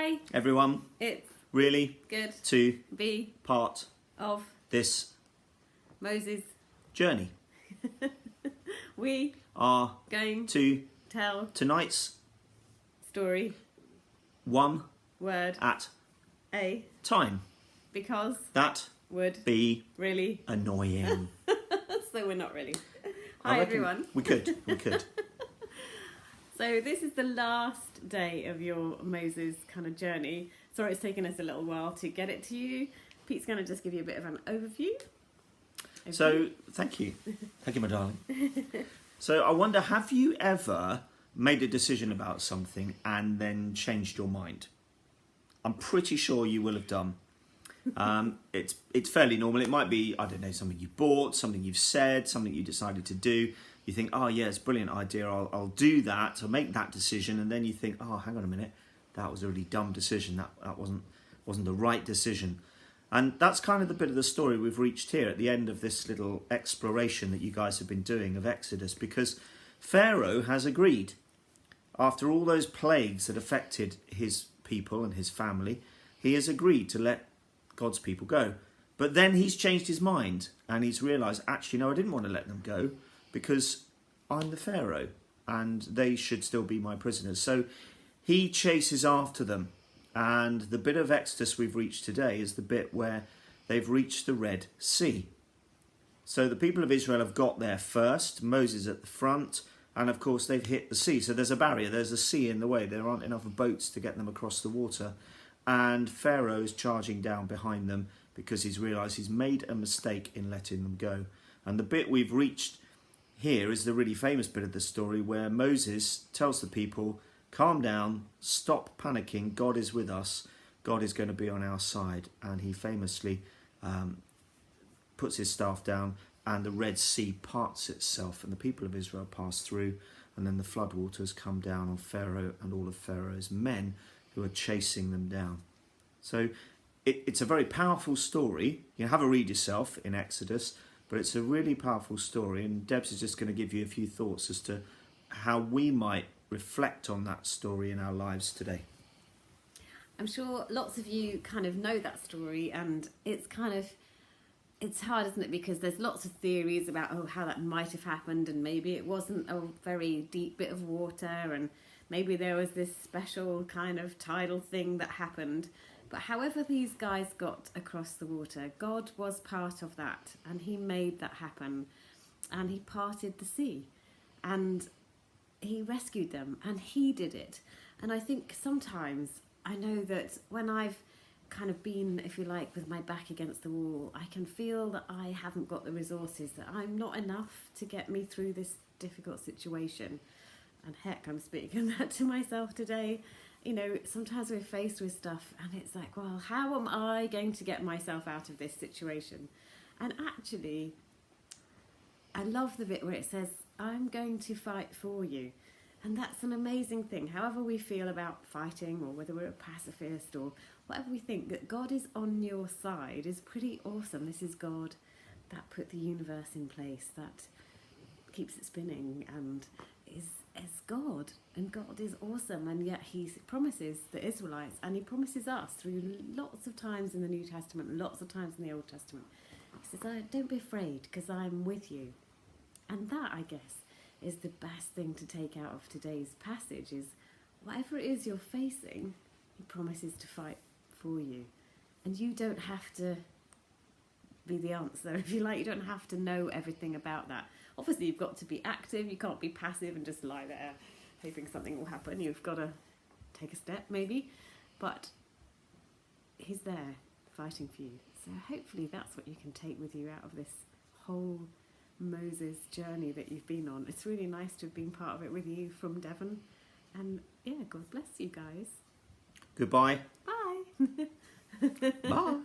Hi, Everyone, it's really good to be part of this Moses. journey. We Are going to tell tonight's story one word at a time. because That would be really annoying. so we're not really. I Hi reckon everyone. We could. So this is the last day of your Moses kind of journey. Sorry it's taken us a little while to get it to you. Pete's going to just give you a bit of an overview. So, thank you. Thank you, my darling. So, I wonder, have you ever made a decision about something and then changed your mind? I'm pretty sure you will have done. It's fairly normal. It might be, I don't know, something you bought, something you've said, something you decided to do. You think, oh yeah, it's a brilliant idea. I'll do that. I'll make that decision, and then you think, oh, hang on a minute, that was a really dumb decision. That wasn't the right decision. And that's kind of the bit of the story we've reached here at the end of this little exploration that you guys have been doing of Exodus, because Pharaoh has agreed, after all those plagues that affected his people and his family, he has agreed to let God's people go. But then he's changed his mind and he's realised, actually, no, I didn't want to let them go because I'm the Pharaoh and they should still be my prisoners. So he chases after them. And the bit of Exodus we've reached today is the bit where they've reached the Red Sea. So the people of Israel have got there first, Moses at the front, and of course they've hit the sea. So there's a barrier, there's a sea in the way. There aren't enough boats to get them across the water. And Pharaoh's charging down behind them because he's realised he's made a mistake in letting them go. And the bit we've reached here is the really famous bit of the story where Moses tells the people, calm down, stop panicking, God is with us, God is going to be on our side. And he famously puts his staff down and the Red Sea parts itself and the people of Israel pass through, and then the floodwaters come down on Pharaoh and all of Pharaoh's men who are chasing them down. So it's a very powerful story. You can have a read yourself in Exodus, but it's a really powerful story, and Debs is just going to give you a few thoughts as to how we might reflect on that story in our lives today. I'm sure lots of you kind of know that story, and it's hard, isn't it? Because there's lots of theories about how that might have happened, and maybe it wasn't a very deep bit of water, and maybe there was this special kind of tidal thing that happened. But however these guys got across the water, God was part of that, and he made that happen, and he parted the sea, and he rescued them, and he did it. And I think sometimes I know that when I've kind of been, if you like, with my back against the wall, I can feel that I haven't got the resources, that I'm not enough to get me through this difficult situation. And heck, I'm speaking that to myself today. You know, sometimes we're faced with stuff and it's like, well, how am I going to get myself out of this situation? And actually, I love the bit where it says, I'm going to fight for you. And that's an amazing thing. However we feel about fighting, or whether we're a pacifist or whatever we think, that God is on your side is pretty awesome. This is God that put the universe in place, that keeps it spinning, and is God. And God is awesome. And yet he promises the Israelites, and he promises us through lots of times in the New Testament, lots of times in the Old Testament. He says, don't be afraid because I'm with you. And that, I guess, is the best thing to take out of today's passage, is whatever it is you're facing, he promises to fight for you. And you don't have to be the answer, if you like. You don't have to know everything about that. Obviously, you've got to be active. You can't be passive and just lie there hoping something will happen. You've got to take a step, maybe. But he's there fighting for you. So hopefully that's what you can take with you out of this whole Moses journey that you've been on. It's really nice to have been part of it with you from Devon. And yeah, God bless you guys. Goodbye. Bye. Bye.